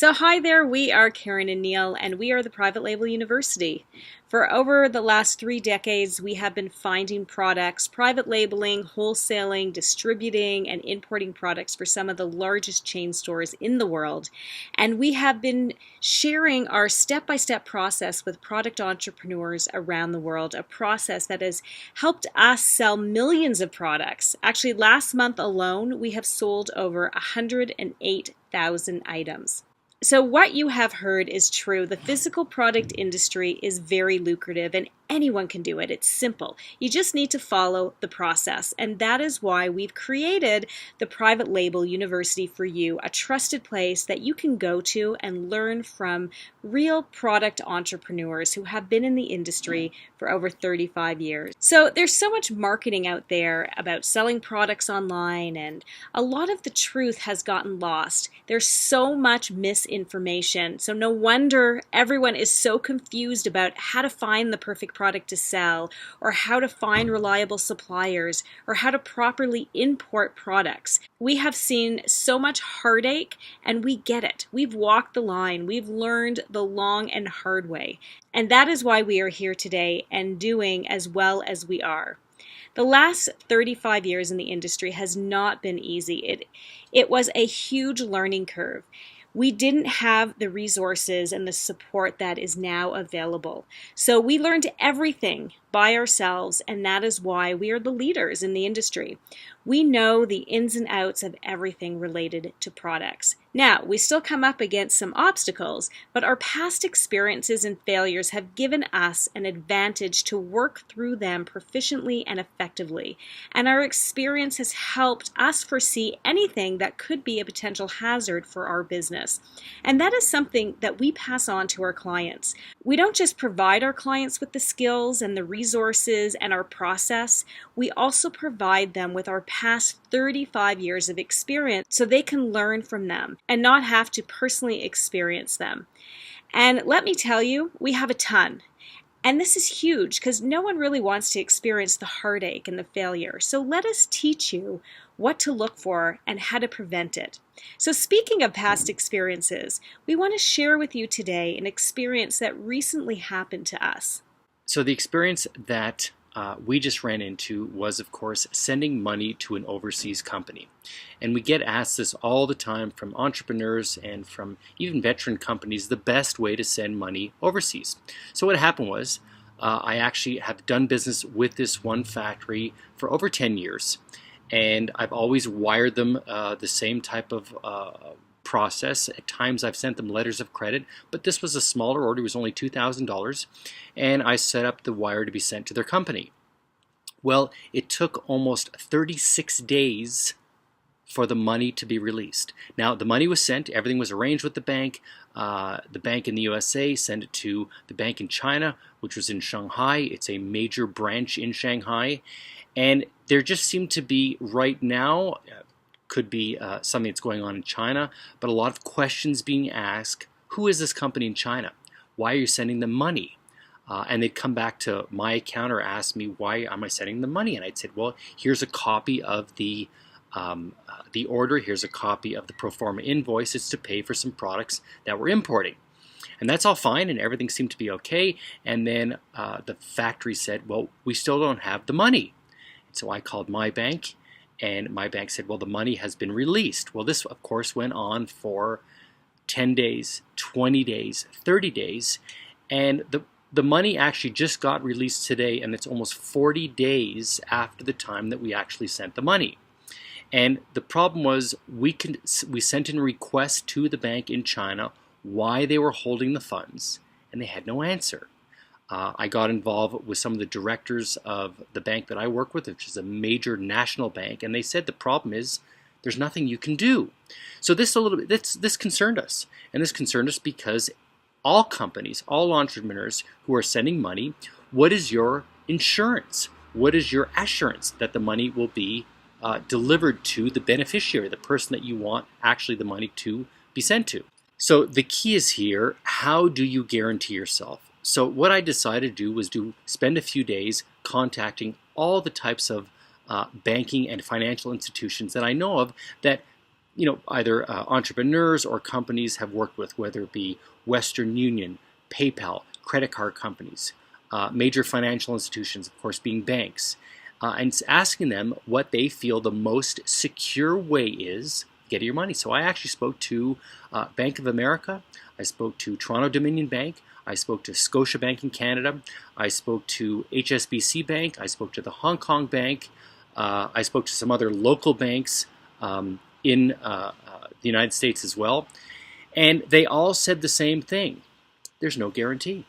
So hi there, we are Karen and Neil, and we are the Private Label University. For over the last 3 decades, we have been finding products, private labeling, wholesaling, distributing, and importing products for some of the largest chain stores in the world. And we have been sharing our step-by-step process with product entrepreneurs around the world, a process that has helped us sell millions of products. Actually, last month alone, we have sold over 108,000 items. So what you have heard is true. The physical product industry is very lucrative and anyone can do it. It's simple. You just need to follow the process. And that is why we've created the Private Label University for you, a trusted place that you can go to and learn from real product entrepreneurs who have been in the industry for over 35 years. So there's so much marketing out there about selling products online, and a lot of the truth has gotten lost. There's so much misinformation. So no wonder everyone is so confused about how to find the perfect product to sell, or how to find reliable suppliers, or how to properly import products. We have seen so much heartache, and we get it. We've walked the line. We've learned the long and hard way. And that is why we are here today and doing as well as we are. The last 35 years in the industry has not been easy. It was a huge learning curve. We didn't have the resources and the support that is now available. So we learned everything by ourselves, and that is why we are the leaders in the industry. We know the ins and outs of everything related to products. Now, we still come up against some obstacles, but our past experiences and failures have given us an advantage to work through them proficiently and effectively. And our experience has helped us foresee anything that could be a potential hazard for our business. And that is something that we pass on to our clients. We don't just provide our clients with the skills and the resources and our process, we also provide them with our past 35 years of experience so they can learn from them and not have to personally experience them. And let me tell you, we have a ton. And this is huge because no one really wants to experience the heartache and the failure. So let us teach you what to look for and how to prevent it. So speaking of past experiences, we want to share with you today an experience that recently happened to us. So the experience that we just ran into was, of course, sending money to an overseas company. And we get asked this all the time from entrepreneurs and from even veteran companies, the best way to send money overseas. So what happened was, I actually have done business with this one factory for over 10 years. And I've always wired them the same type of process. At times I've sent them letters of credit, but this was a smaller order. It was only $2,000, and I set up the wire to be sent to their company. Well, it took almost 36 days for the money to be released. Now, the money was sent, everything was arranged with the bank. The bank in the USA sent it to the bank in China, which was in Shanghai. It's a major branch in Shanghai. And there just seemed to be right now, could be something that's going on in China, but a lot of questions being asked. Who is this company in China? Why are you sending them money? And they'd come back to my account or ask me, why am I sending them money? And I'd say, well, here's a copy of the order. Here's a copy of the pro forma invoice. It's to pay for some products that we're importing. And that's all fine, and everything seemed to be okay. And then the factory said, well, we still don't have the money. So I called my bank, and my bank said, well, the money has been released. Well, this, of course, went on for 10 days, 20 days, 30 days. And the money actually just got released today, and it's almost 40 days after the time that we actually sent the money. And the problem was we sent in requests to the bank in China why they were holding the funds, and they had no answer. I got involved with some of the directors of the bank that I work with, which is a major national bank, and they said the problem is there's nothing you can do. So this concerned us, and this concerned us because all companies, all entrepreneurs who are sending money, what is your insurance? What is your assurance that the money will be delivered to the beneficiary, the person that you want actually the money to be sent to? So the key is here, how do you guarantee yourself? So what I decided to do was spend a few days contacting all the types of banking and financial institutions that I know of that either entrepreneurs or companies have worked with, whether it be Western Union, PayPal, credit card companies, major financial institutions, of course, being banks, and asking them what they feel the most secure way is getting your money. So I actually spoke to Bank of America, I spoke to Toronto Dominion Bank, I spoke to Scotiabank in Canada, I spoke to HSBC Bank, I spoke to the Hong Kong Bank, I spoke to some other local banks in the United States as well, and they all said the same thing. There's no guarantee.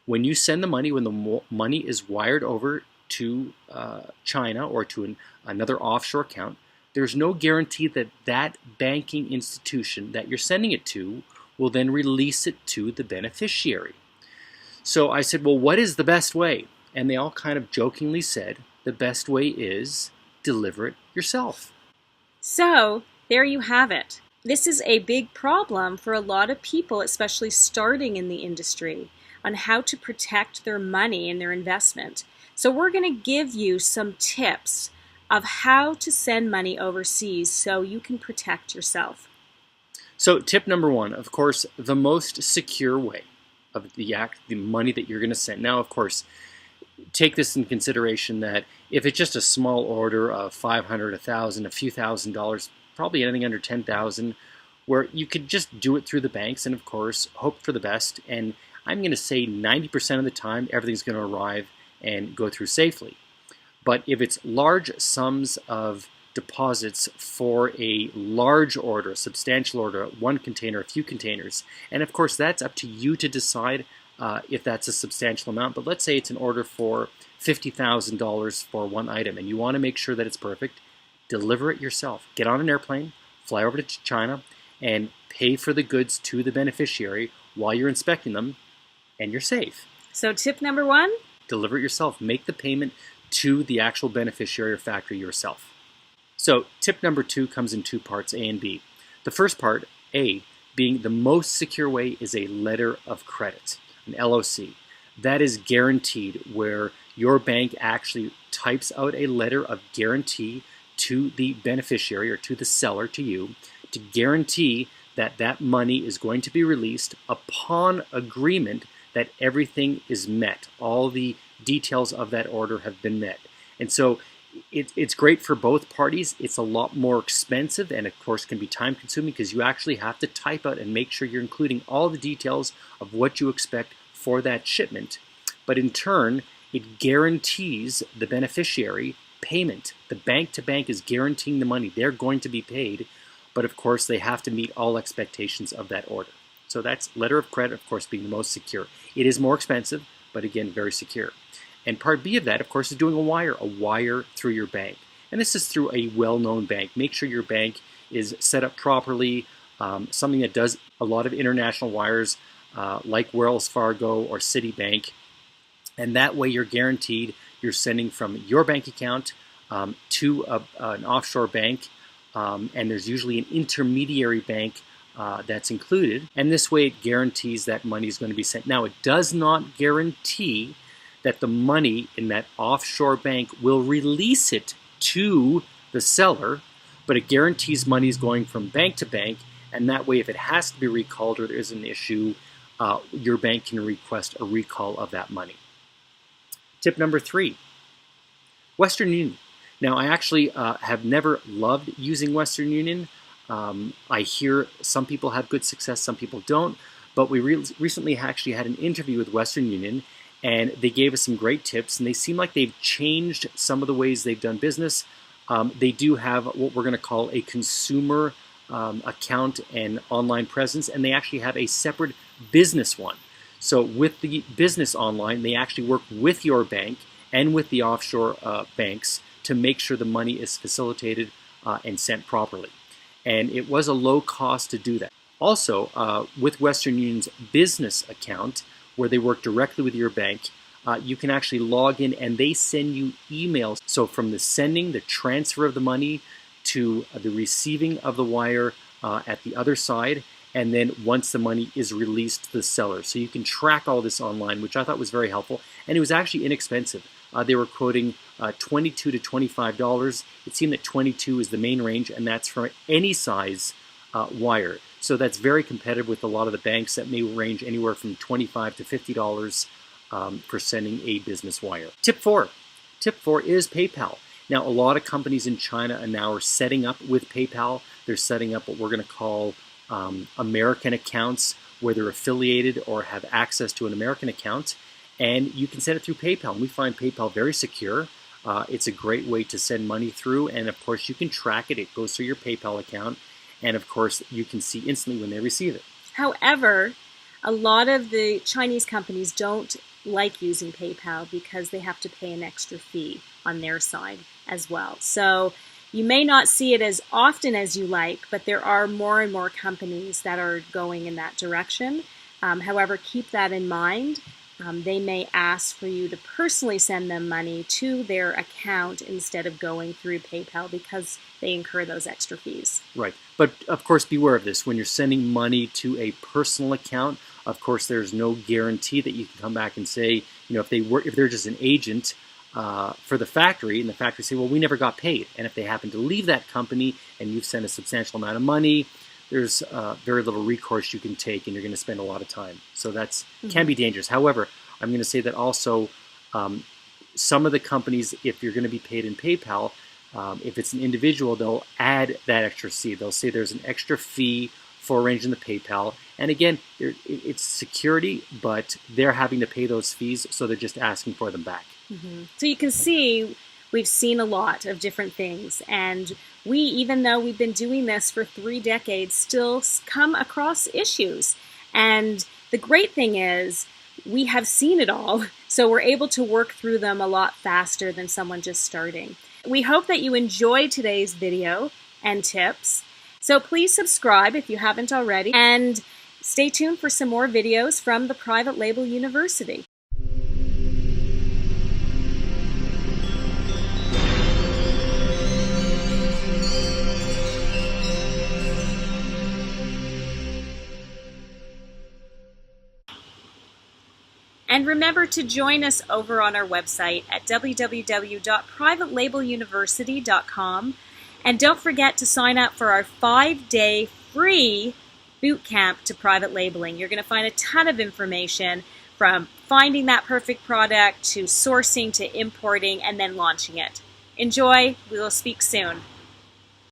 When you send the money, when the money is wired over to China or to another offshore account, there's no guarantee that that banking institution that you're sending it to will then release it to the beneficiary. So I said, well, what is the best way? And they all kind of jokingly said, the best way is deliver it yourself. So there you have it. This is a big problem for a lot of people, especially starting in the industry, on how to protect their money and their investment. So we're going to give you some tips of how to send money overseas so you can protect yourself. So tip number one, of course, the most secure way of the money that you're going to send. Now, of course, take this in consideration that if it's just a small order of $500, $1,000, a few $1,000s, probably anything under $10,000, where you could just do it through the banks and, of course, hope for the best. And I'm going to say 90% of the time, everything's going to arrive and go through safely. But if it's large sums of deposits for a large order, a substantial order, one container, a few containers, and of course that's up to you to decide if that's a substantial amount. But let's say it's an order for $50,000 for one item and you want to make sure that it's perfect, deliver it yourself. Get on an airplane, fly over to China, and pay for the goods to the beneficiary while you're inspecting them, and you're safe. So tip number one? Deliver it yourself. Make the payment to the actual beneficiary or factory yourself. So tip number two comes in two parts, A and B. The first part, A, being the most secure way, is a letter of credit, an LOC. That is guaranteed, where your bank actually types out a letter of guarantee to the beneficiary or to the seller, to you, to guarantee that that money is going to be released upon agreement that everything is met. All the details of that order have been met. And so it's great for both parties. It's a lot more expensive and of course can be time consuming because you actually have to type out and make sure you're including all the details of what you expect for that shipment. But in turn, it guarantees the beneficiary payment. The bank to bank is guaranteeing the money. They're going to be paid, but of course they have to meet all expectations of that order. So that's letter of credit, of course, being the most secure. It is more expensive, but again, very secure. And part B of that, of course, is doing a wire through your bank. And this is through a well-known bank. Make sure your bank is set up properly, something that does a lot of international wires like Wells Fargo or Citibank. And that way you're guaranteed you're sending from your bank account to an offshore bank. And there's usually an intermediary bank that's included. And this way it guarantees that money is going to be sent. Now, it does not guarantee that the money in that offshore bank will release it to the seller, but it guarantees money is going from bank to bank, and that way if it has to be recalled or there is an issue, your bank can request a recall of that money. Tip number 3, Western Union. Now, I actually have never loved using Western Union. I hear some people have good success, some people don't, but we recently actually had an interview with Western Union, and they gave us some great tips, and they seem like they've changed some of the ways they've done business. They do have what we're going to call a consumer account and online presence, and they actually have a separate business one. So with the business online, they actually work with your bank and with the offshore banks to make sure the money is facilitated and sent properly. And it was a low cost to do that. Also, with Western Union's business account, where they work directly with your bank, you can actually log in and they send you emails. So from the sending, the transfer of the money, to the receiving of the wire at the other side, and then once the money is released to the seller. So you can track all this online, which I thought was very helpful, and it was actually inexpensive. They were quoting $22 to $25. It seemed that 22 is the main range, and that's for any size wire. So that's very competitive with a lot of the banks that may range anywhere from $25 to $50 for sending a business wire. Tip 4. Tip 4 is PayPal. Now, a lot of companies in China now are setting up with PayPal. They're setting up what we're going to call American accounts, where they're affiliated or have access to an American account, and you can send it through PayPal. And we find PayPal very secure. It's a great way to send money through, and of course you can track it. It goes through your PayPal account, and of course you can see instantly when they receive it. However, a lot of the Chinese companies don't like using PayPal because they have to pay an extra fee on their side as well. So you may not see it as often as you like, but there are more and more companies that are going in that direction. However, keep that in mind. They may ask for you to personally send them money to their account instead of going through PayPal because they incur those extra fees. Right. But of course, beware of this. When you're sending money to a personal account, of course, there's no guarantee that you can come back and say, if they're just an agent for the factory, and the factory say, well, we never got paid. And if they happen to leave that company and you've sent a substantial amount of money, there's very little recourse you can take, and you're going to spend a lot of time. So that's can be dangerous. However, I'm going to say that also some of the companies, if you're going to be paid in PayPal, if it's an individual, they'll add that extra fee. They'll say there's an extra fee for arranging the PayPal. And again, it's security, but they're having to pay those fees, so they're just asking for them back. So you can see we've seen a lot of different things, and we, even though we've been doing this for 3 decades, still come across issues. And the great thing is we have seen it all, so we're able to work through them a lot faster than someone just starting. We hope that you enjoyed today's video and tips. So please subscribe if you haven't already, and stay tuned for some more videos from the Private Label University. And remember to join us over on our website at www.privatelabeluniversity.com. And don't forget to sign up for our 5-day free boot camp to private labeling. You're going to find a ton of information, from finding that perfect product to sourcing to importing and then launching it. Enjoy. We will speak soon.